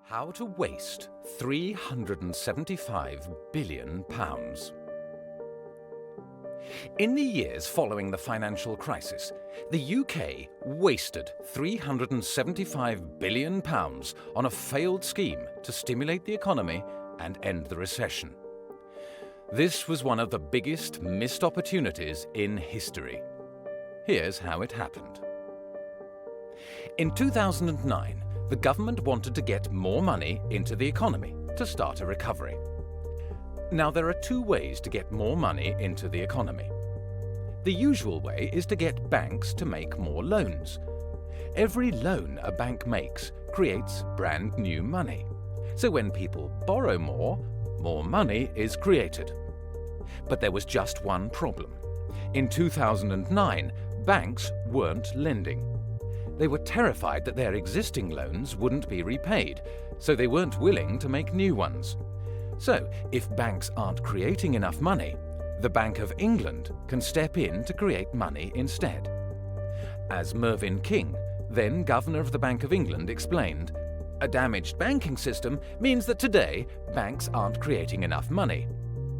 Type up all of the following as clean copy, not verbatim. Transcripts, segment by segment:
How to waste £375 billion. In the years following the financial crisis, the UK wasted £375 billion on a failed scheme to stimulate the economy and end the recession. This was one of the biggest missed opportunities in history. Here's how it happened. In 2009, the government wanted to get more money into the economy to start a recovery. Now, there are two ways to get more money into the economy. The usual way is to get banks to make more loans. Every loan a bank makes creates brand new money. So when people borrow more money is created. But there was just one problem. In 2009, banks weren't lending. They were terrified that their existing loans wouldn't be repaid, so they weren't willing to make new ones. So, if banks aren't creating enough money, the Bank of England can step in to create money instead. As Mervyn King, then Governor of the Bank of England, explained, "A damaged banking system means that today banks aren't creating enough money.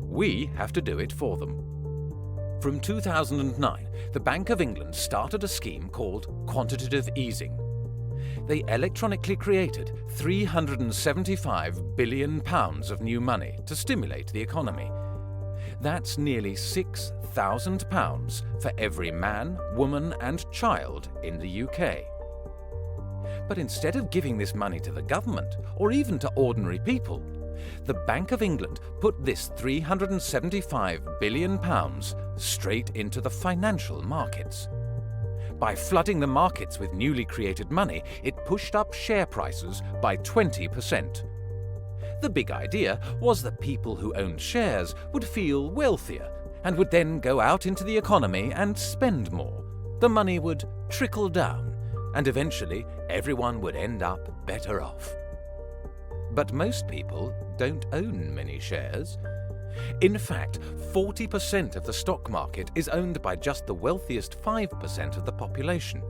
We have to do it for them." From 2009, the Bank of England started a scheme called quantitative easing. They electronically created £375 billion of new money to stimulate the economy. That's nearly £6,000 for every man, woman and child in the UK. But instead of giving this money to the government or even to ordinary people, the Bank of England put this £375 billion straight into the financial markets. By flooding the markets with newly created money, it pushed up share prices by 20%. The big idea was that people who owned shares would feel wealthier and would then go out into the economy and spend more. The money would trickle down, and eventually everyone would end up better off. But most people don't own many shares. In fact, 40% of the stock market is owned by just the wealthiest 5% of the population.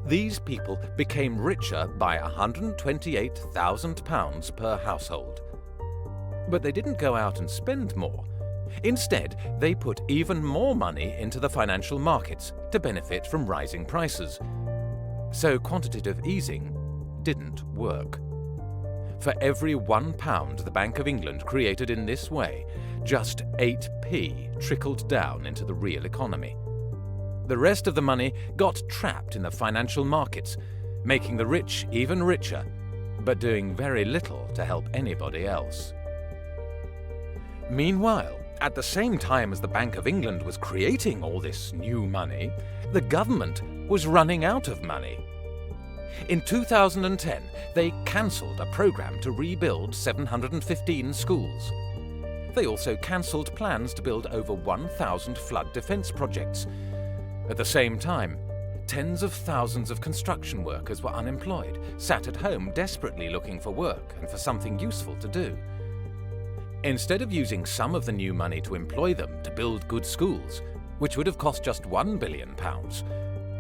These people became richer by £128,000 per household. But they didn't go out and spend more. Instead, they put even more money into the financial markets to benefit from rising prices. So quantitative easing didn't work. For every £1 the Bank of England created in this way, just 8p trickled down into the real economy. The rest of the money got trapped in the financial markets, making the rich even richer, but doing very little to help anybody else. Meanwhile, at the same time as the Bank of England was creating all this new money, the government was running out of money. In 2010, they cancelled a programme to rebuild 715 schools. They also cancelled plans to build over 1,000 flood defence projects. At the same time, tens of thousands of construction workers were unemployed, sat at home desperately looking for work and for something useful to do. Instead of using some of the new money to employ them to build good schools, which would have cost just £1 billion,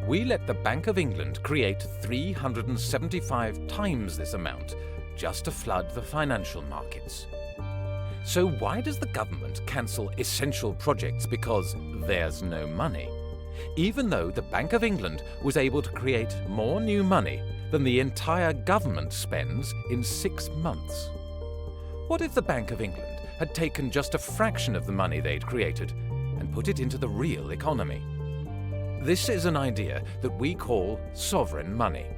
we let the Bank of England create 375 times this amount just to flood the financial markets. So why does the government cancel essential projects because there's no money, even though the Bank of England was able to create more new money than the entire government spends in 6 months? What if the Bank of England had taken just a fraction of the money they'd created and put it into the real economy? This is an idea that we call sovereign money.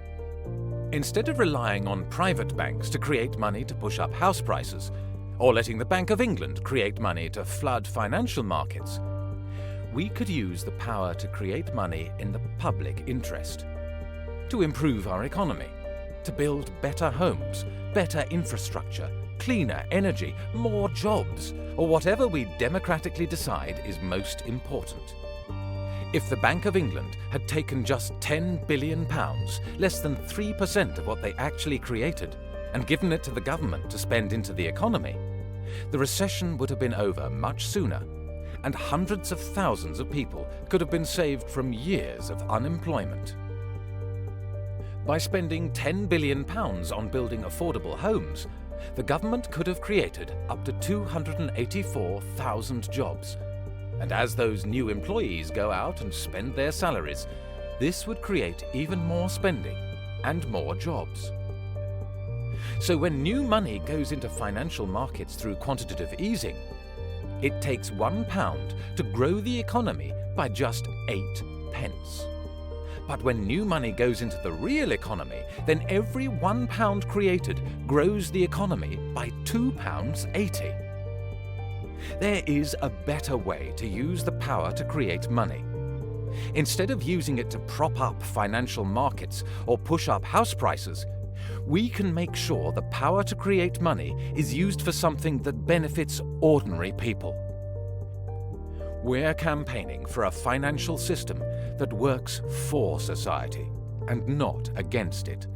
Instead of relying on private banks to create money to push up house prices, or letting the Bank of England create money to flood financial markets, we could use the power to create money in the public interest, to improve our economy, to build better homes, better infrastructure, cleaner energy, more jobs, or whatever we democratically decide is most important. If the Bank of England had taken just £10 billion, less than 3% of what they actually created, and given it to the government to spend into the economy, the recession would have been over much sooner, and hundreds of thousands of people could have been saved from years of unemployment. By spending £10 billion on building affordable homes, the government could have created up to 284,000 jobs. And as those new employees go out and spend their salaries, this would create even more spending and more jobs. So when new money goes into financial markets through quantitative easing, it takes £1 to grow the economy by just 8 pence. But when new money goes into the real economy, then every £1 created grows the economy by £2.80. There is a better way to use the power to create money. Instead of using it to prop up financial markets or push up house prices, we can make sure the power to create money is used for something that benefits ordinary people. We're campaigning for a financial system that works for society and not against it.